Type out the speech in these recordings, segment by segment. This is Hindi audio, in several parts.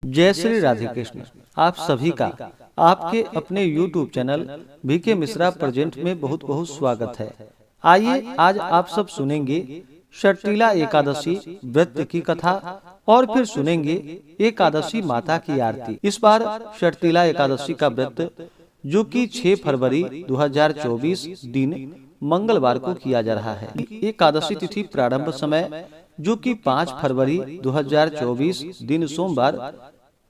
जय श्री राधे कृष्ण। आप सभी का आपके अपने YouTube channel B K Mishra present में बहुत बहुत स्वागत है। आइए आज आप सब सुनेंगे षटतिला एकादशी व्रत की कथा और फिर सुनेंगे एकादशी माता की आरती। इस बार षटतिला एकादशी का व्रत जो कि 6 फरवरी 2024 दिन मंगलवार को किया जा रहा है। एकादशी तिथि प्रारंभ समय जो कि 5 फरवरी 2024 दिन सोमवार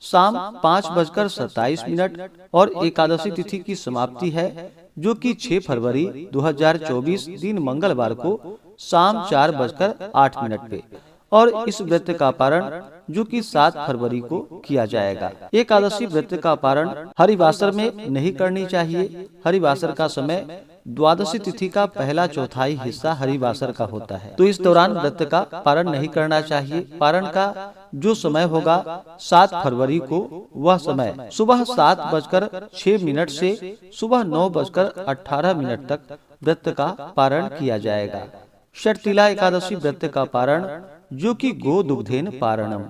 शाम 5:27 और एकादशी तिथि की समाप्ति है जो कि 6 फरवरी 2024 दिन मंगलवार को शाम 4:08 पे और इस व्रत का पारण जो कि 7 फरवरी को किया जाएगा। एकादशी व्रत का पारण हरिवासर में नहीं करनी चाहिए। हरिवासर का समय द्वादशी तिथि का पहला चौथाई हिस्सा हरिवासर का होता है, तो इस दौरान व्रत का पारण नहीं करना चाहिए। पारण का जो समय होगा 7 फरवरी को, वह समय सुबह 7:06 से सुबह 9:18 तक व्रत का पारण किया जाएगा। षटतिला एकादशी व्रत का पारण जो कि गो दुग्धेन पारणम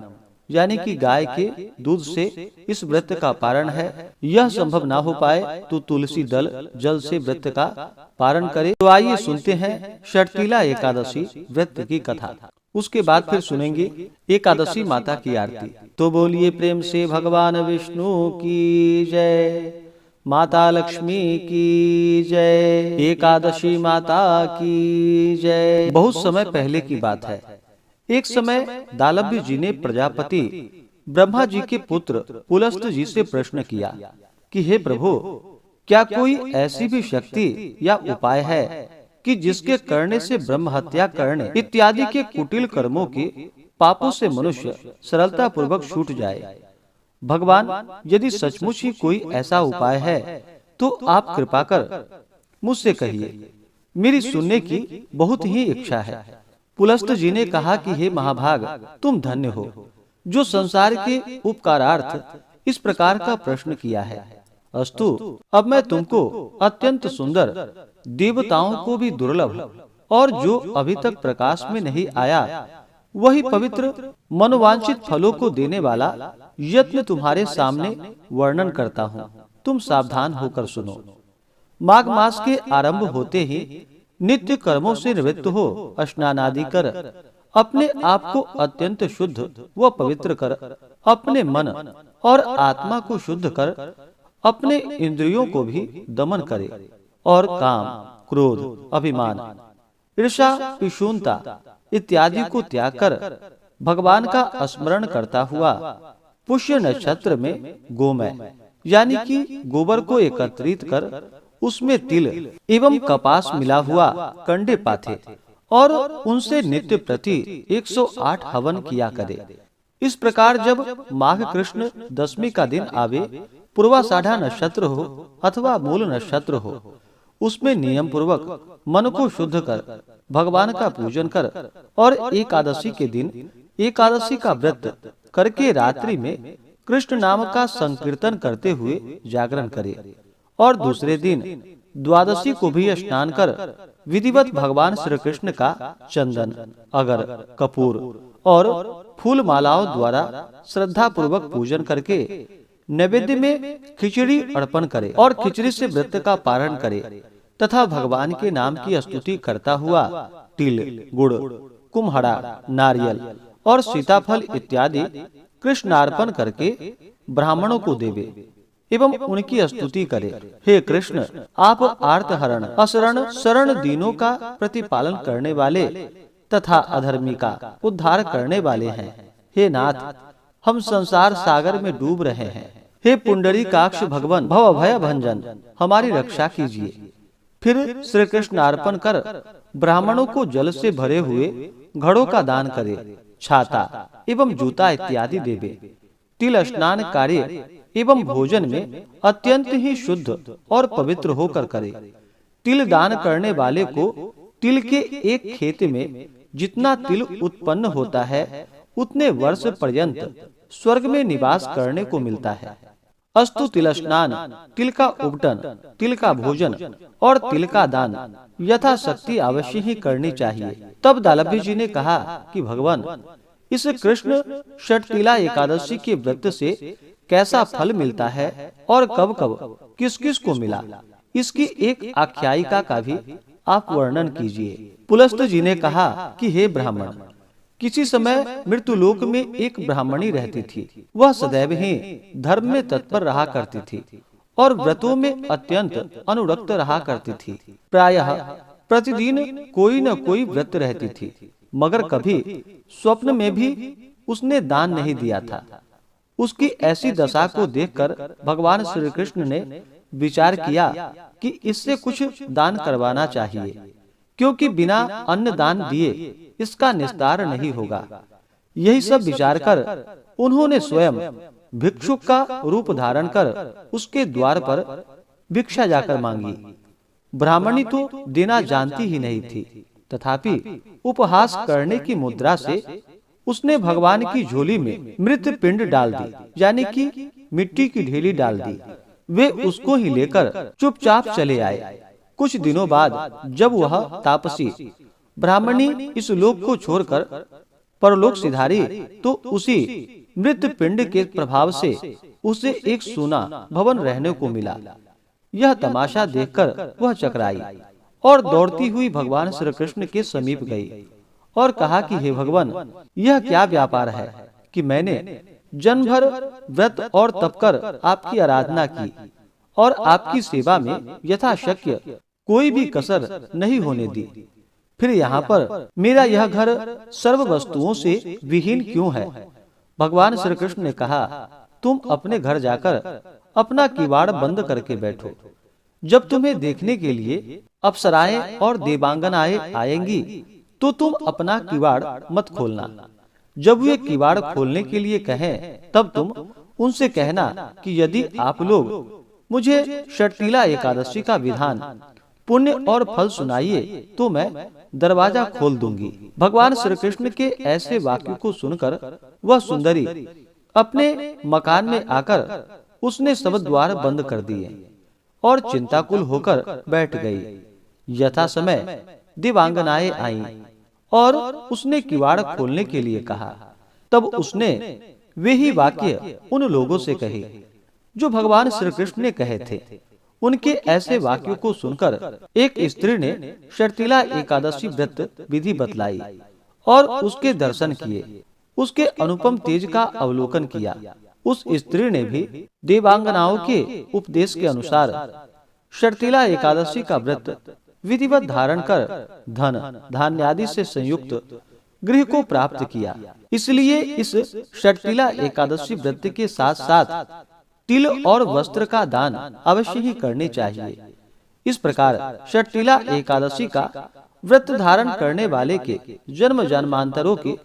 यानी कि गाय के दूध से इस व्रत का पारण है। यह संभव ना हो पाए तो तुलसी दल जल से व्रत का पारण करे। तो आइए सुनते हैं षटतिला एकादशी व्रत की कथा। उसके बाद फिर सुनेंगे एकादशी माता की आरती। तो बोलिए प्रेम से भगवान विष्णु की जय, माता लक्ष्मी की जय, एकादशी माता की जय। बहुत समय पहले की बात है। एक समय दालभ्य जी ने प्रजापति ब्रह्मा जी के पुत्र पुलस्त जी से प्रश्न किया कि हे प्रभु, क्या कोई ऐसी भी शक्ति या उपाय है कि जिसके करने से ब्रह्म हत्या करने इत्यादि के कुटिल कर्मों के पापों से मनुष्य सरलता पूर्वक छूट जाए? भगवान, यदि सचमुच ही कोई ऐसा उपाय है तो आप कृपा कर मुझसे कहिए, मेरी सुनने की बहुत ही इच्छा है। पुलस्त जी ने कहा कि हे महाभाग, तुम धन्य हो जो संसार के उपकारार्थ इस प्रकार का प्रश्न किया है। अस्तु, अब मैं तुमको अत्यंत सुंदर, देवताओं को भी दुर्लभ और जो अभी तक प्रकाश में नहीं आया वही पवित्र मनोवांछित फलों को देने वाला यत्न तुम्हारे सामने वर्णन करता हूँ। तुम सावधान होकर सुनो। माघ मास के आरंभ होते ही नित्य कर्मों से निवृत्त हो स्नान आदि कर अपने आप को अत्यंत शुद्ध व पवित्र कर, अपने मन और आत्मा को शुद्ध कर, अपने इंद्रियों को भी दमन करे और काम, क्रोध, अभिमान, ईर्ष्या, पिशूनता इत्यादि को त्याग कर भगवान का स्मरण करता हुआ पुष्य नक्षत्र में गोमय यानी कि गोबर को एकत्रित कर उसमें तिल एवं कपास मिला हुआ कंडे पाथे और उनसे नित्य प्रति 108 हवन किया करे। इस प्रकार जब माघ कृष्ण दशमी का दिन आवे, पूर्वाषाढ़ा नक्षत्र हो अथवा मूल नक्षत्र हो, उसमें नियम पूर्वक मन को शुद्ध कर भगवान का पूजन कर और एकादशी के दिन एकादशी का व्रत करके रात्रि में कृष्ण नाम का संकीर्तन करते हुए जागरण करे और दूसरे दिन द्वादशी को भी स्नान कर विधिवत भगवान श्री कृष्ण का चंदन, अगर, कपूर और फूल मालाओं द्वारा श्रद्धा पूर्वक पूजन करके नैवेद्य में खिचड़ी अर्पण करे और खिचड़ी से व्रत का पारण करे तथा भगवान के नाम की स्तुति करता हुआ तिल, गुड़, कुम्हड़ा, नारियल और सीताफल इत्यादि कृष्णार्पण करके ब्राह्मणों को देवे एवं उनकी स्तुति करे। हे कृष्ण, आप आर्तहरण, असरण, शरण दीनों का प्रतिपालन करने वाले तथा अधर्मी का उद्धार करने वाले हैं। हे नाथ, हम संसार सागर में डूब रहे हैं। हे पुंडरीकाक्ष भगवान, भव भय भंजन, हमारी रक्षा कीजिए। फिर श्री कृष्ण अर्पण कर ब्राह्मणों को जल से भरे हुए घड़ों का दान करे, छाता एवं जूता इत्यादि देवे। तिल स्नान कार्य एवं भोजन में अत्यंत ही शुद्ध और पवित्र होकर करे। तिल दान करने वाले को तिल के एक खेत में जितना तिल उत्पन्न होता है उतने वर्ष पर्यंत स्वर्ग में निवास करने को मिलता है। अस्तु तिल स्नान, तिल का उबटन, तिल का भोजन और तिल का दान यथाशक्ति अवश्य ही करनी चाहिए। तब दालभ्य जी ने कहा कि भगवान, इस कृष्ण षटतिला एकादशी के व्रत से कैसा फल मिलता है और कब कब किस किस को मिला, इसकी एक आख्यायिका का भी आप वर्णन कीजिए। पुलस्त जी ने कहा कि हे ब्राह्मण, किसी समय मृत्युलोक में एक ब्राह्मणी रहती थी। वह सदैव ही धर्म में तत्पर रहा करती थी और व्रतों में अत्यंत अनुरक्त रहा करती थी। प्रायः प्रतिदिन कोई न कोई व्रत रहती थी, मगर कभी स्वप्न में भी उसने दान नहीं दिया था। उसकी ऐसी दशा को देखकर भगवान श्री कृष्ण ने विचार किया कि इससे कुछ दान करवाना चाहिए, क्योंकि बिना अन्न दान दिए इसका निस्तार नहीं होगा। यही सब विचार कर उन्होंने स्वयं भिक्षुक का रूप धारण कर उसके द्वार पर भिक्षा जाकर मांगी। ब्राह्मणी तो देना जानती ही नहीं थी, तथापि उपहास करने की मुद्रा से उसने भगवान की झोली में मृत पिंड डाल दी, यानी कि मिट्टी की ढेली डाल दी। वे उसको ही लेकर चुपचाप चले आए। कुछ दिनों बाद जब वह तापसी ब्राह्मणी इस लोक को छोड़कर परलोक सिधारी, तो उसी मृत पिंड के प्रभाव से उसे एक सोना भवन रहने को मिला। यह तमाशा देखकर वह चकराई और दौड़ती हुई भगवान श्री कृष्ण के समीप गई और कहा कि हे भगवान, यह क्या व्यापार है कि मैंने जन्म भर व्रत और तप कर आपकी आराधना की और आपकी सेवा में यथाशक्य कोई भी कसर नहीं होने दी, फिर यहाँ पर मेरा यह घर सर्व वस्तुओं से विहीन क्यों है? भगवान श्री कृष्ण ने कहा, तुम अपने घर जाकर अपना किवाड़ बंद करके बैठो। जब तुम्हें देखने के लिए अप्सराएं और देवांगनाएं आएंगी तो तुम अपना किवाड़ मत खोलना। जब वे किवाड़ खोलने के लिए कहें तब तुम उनसे कहना कि यदि आप लोग मुझे षटतिला एकादशी का विधान, पुण्य और फल सुनाइए तो मैं दरवाजा खोल दूंगी। भगवान श्री कृष्ण के ऐसे वाक्य को सुनकर वह सुंदरी अपने मकान में आकर उसने सब द्वार बंद कर दिए और चिंताकुल होकर बैठ गई। यथा समय दिवांगनाएं आईं और उसने किवाड़ खोलने के लिए कहा। तब उसने वे ही वाक्य उन लोगों से कहे जो भगवान श्री कृष्ण ने कहे थे। उनके ऐसे वाक्यों को सुनकर एक स्त्री ने षटतिला एकादशी व्रत विधि बतलाई और उसके दर्शन किए, उसके अनुपम तेज का अवलोकन किया। उस स्त्री ने भी देवांगनाओं के उपदेश के अनुसार षटतिला एकादशी का व्रत विधिवत धारण कर धन धान्य आदि से संयुक्त गृह को प्राप्त किया। इसलिए इस षटतिला एकादशी व्रत के साथ साथ तिल और वस्त्र का दान अवश्य ही करने चाहिए। इस प्रकार षटतिला एकादशी का व्रत धारण करने वाले के जन्म जन्मांतरों के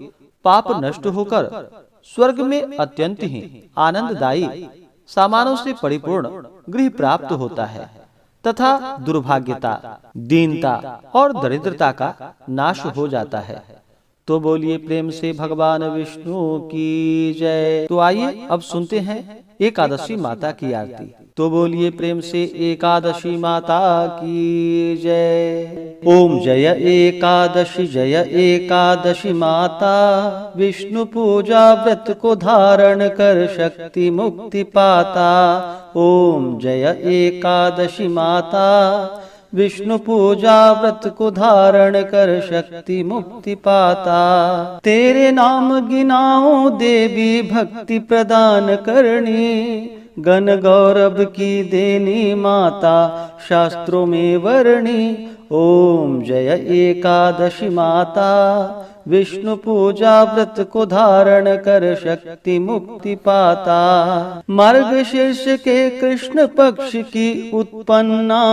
पाप नष्ट होकर स्वर्ग में अत्यंत ही आनंददायी सामानों से परिपूर्ण गृह प्राप्त होता है तथा दुर्भाग्यता, दीनता और दरिद्रता का नाश हो जाता है। तो बोलिए प्रेम से भगवान विष्णु की जय। तो आइए अब सुनते हैं एकादशी माता की आरती। तो बोलिए प्रेम से एकादशी माता की जय। ओम जय एकादशी माता, विष्णु पूजा व्रत को धारण कर शक्ति मुक्ति पाता। ओम जय एकादशी माता, विष्णु पूजा व्रत को धारण कर शक्ति मुक्ति पाता। तेरे नाम गिनाओ देवी भक्ति प्रदान करनी, गण गौरव की देनी माता शास्त्रों में वर्णी। ओम जय एकादशी माता, विष्णु पूजा व्रत को धारण कर शक्ति मुक्ति पाता। मार्गशीर्ष के कृष्ण पक्ष की उत्पन्ना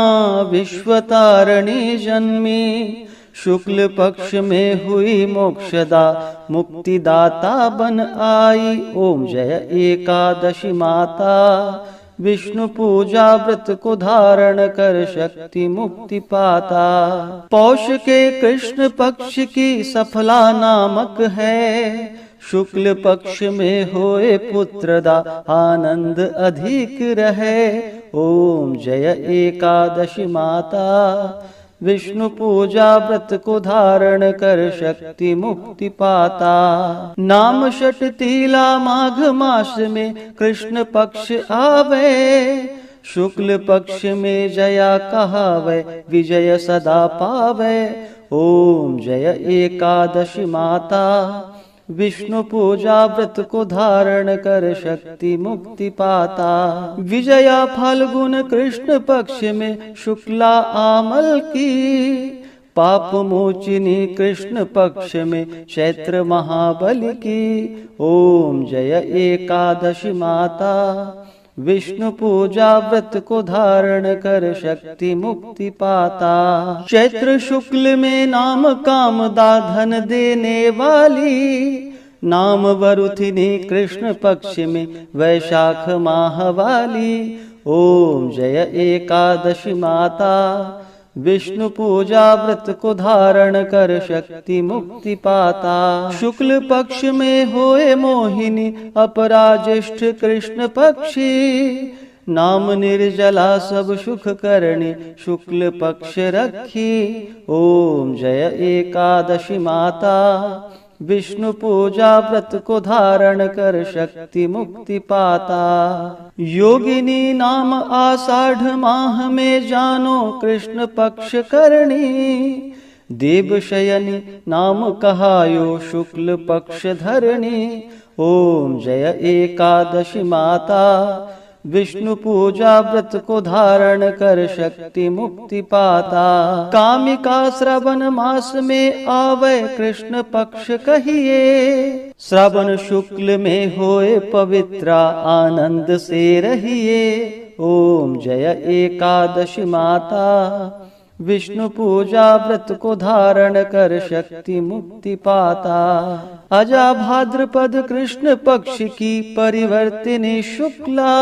विश्वतारिणी जन्मी, शुक्ल पक्ष में हुई मोक्षदा मुक्तिदाता बन आई। ओम जय एकादशी माता, विष्णु पूजा व्रत को धारण कर शक्ति मुक्ति पाता। पौष के कृष्ण पक्ष की सफला नामक है, शुक्ल पक्ष में होए पुत्रदा आनंद अधिक रहे। ओम जय एकादशी माता, विष्णु पूजा व्रत को धारण कर शक्ति मुक्ति पाता। नाम षटतिला माघ मास में कृष्ण पक्ष आवे, शुक्ल पक्ष में जया कहावे, विजय सदा पावे। ओम जय एकादशी माता, विष्णु पूजा व्रत को धारण कर शक्ति मुक्ति पाता। विजया फाल्गुन कृष्ण पक्ष में शुक्ला आमल की, पाप मोचिनी कृष्ण पक्ष में चैत्र महाबली की। ओम जय एकादशी माता, विष्णु पूजा व्रत को धारण कर शक्ति मुक्ति पाता। चैत्र शुक्ल में नाम कामदा धन देने वाली, नाम वरुथिनी कृष्ण पक्ष में वैशाख माह वाली। ओम जय एकादशी माता, विष्णु पूजा व्रत को धारण कर शक्ति मुक्ति पाता। शुक्ल पक्ष में होए मोहिनी अपराज्येष्ठ कृष्ण पक्षी, नाम निर्जला सब सुख करणी शुक्ल पक्ष रखी। ओम जय एकादशी माता, विष्णु पूजा व्रत को धारण कर शक्ति मुक्ति पाता। योगिनी नाम आषाढ़ माह में जानो कृष्ण पक्ष करणी, देव शयनी नाम कहायो शुक्ल पक्ष धरणी। ओम जय एकादशी माता, विष्णु पूजा व्रत को धारण कर शक्ति मुक्ति पाता। कामिका श्रावण मास में आवे कृष्ण पक्ष कहिए, श्रावण शुक्ल में होए पवित्रा आनंद से रहिए। ओम जय एकादशी माता, विष्णु पूजा व्रत को धारण कर शक्ति मुक्ति पाता। अजा भाद्रपद कृष्ण पक्ष की परिवर्तिनी शुक्ला,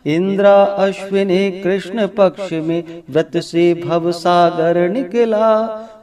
इंद्रा अश्विनी कृष्ण पक्ष में व्रत से भव सागर निकला।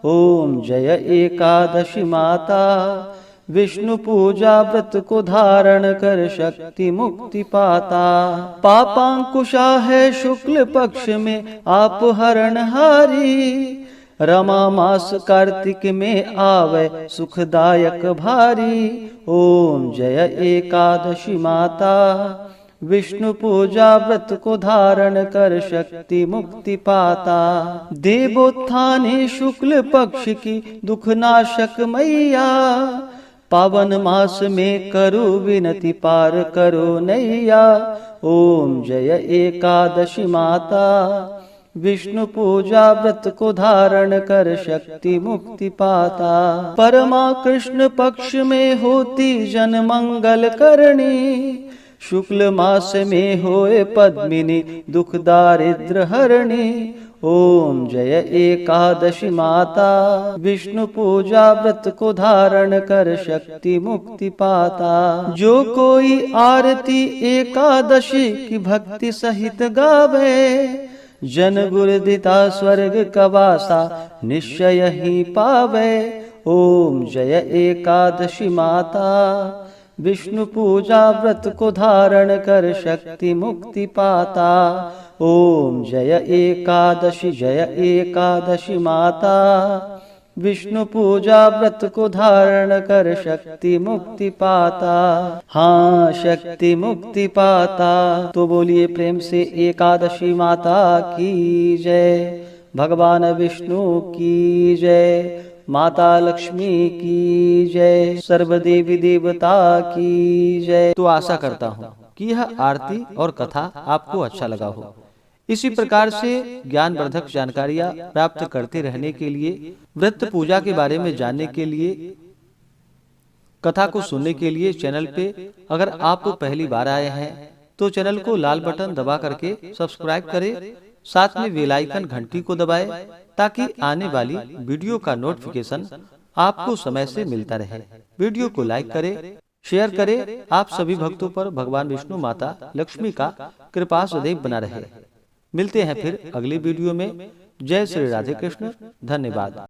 ओम जय एकादशी माता, विष्णु पूजा व्रत को धारण कर शक्ति मुक्ति पाता। पापांकुशा है शुक्ल पक्ष में आप हरणहारी, रमा मास कार्तिक में आवे सुखदायक भारी। ओम जय एकादशी माता, विष्णु पूजा व्रत को धारण कर शक्ति मुक्ति पाता। देवोत्थानी शुक्ल पक्ष की दुखनाशक मैया, पावन मास में करो विनति पार करो नैया। ओम जय एकादशी माता, विष्णु पूजा व्रत को धारण कर शक्ति मुक्ति पाता। परमा कृष्ण पक्ष में होती जन मंगल करणी, शुक्ल मास में होए पद्मिनी दुख दारिद्र हरणी। ओम जय एकादशी माता, विष्णु पूजा व्रत को धारण कर शक्ति मुक्ति पाता। जो कोई आरती एकादशी की भक्ति सहित गावे, जन गुरुदिता स्वर्ग का वासा निश्चय ही पावे। ओम जय एकादशी माता, विष्णु पूजा व्रत को धारण कर शक्ति मुक्ति पाता। ओम जय एकादशी माता, विष्णु पूजा व्रत को धारण कर शक्ति मुक्ति पाता। हाँ, शक्ति मुक्ति पाता। तो बोलिए प्रेम से एकादशी माता की जय, भगवान विष्णु की जय, माता लक्ष्मी की जय, सर्व देवी देवता की जय। तो आशा करता हूँ कि यह आरती और कथा आपको अच्छा लगा हो। इसी प्रकार से ज्ञानवर्धक जानकारियाँ प्राप्त करते रहने के लिए, व्रत पूजा के बारे में जानने के लिए, कथा को सुनने के लिए चैनल पे अगर आप पहली बार आए हैं तो चैनल को लाल बटन दबा करके सब्सक्राइब करें, साथ में बेल आइकन घंटी को दबाएं ताकि आने वाली वीडियो का नोटिफिकेशन आपको समय से मिलता रहे। वीडियो को लाइक करें, शेयर करें। आप सभी भक्तों पर भगवान विष्णु माता लक्ष्मी का कृपा सदैव बना रहे। मिलते हैं फिर अगली वीडियो में। जय श्री राधे कृष्ण। धन्यवाद।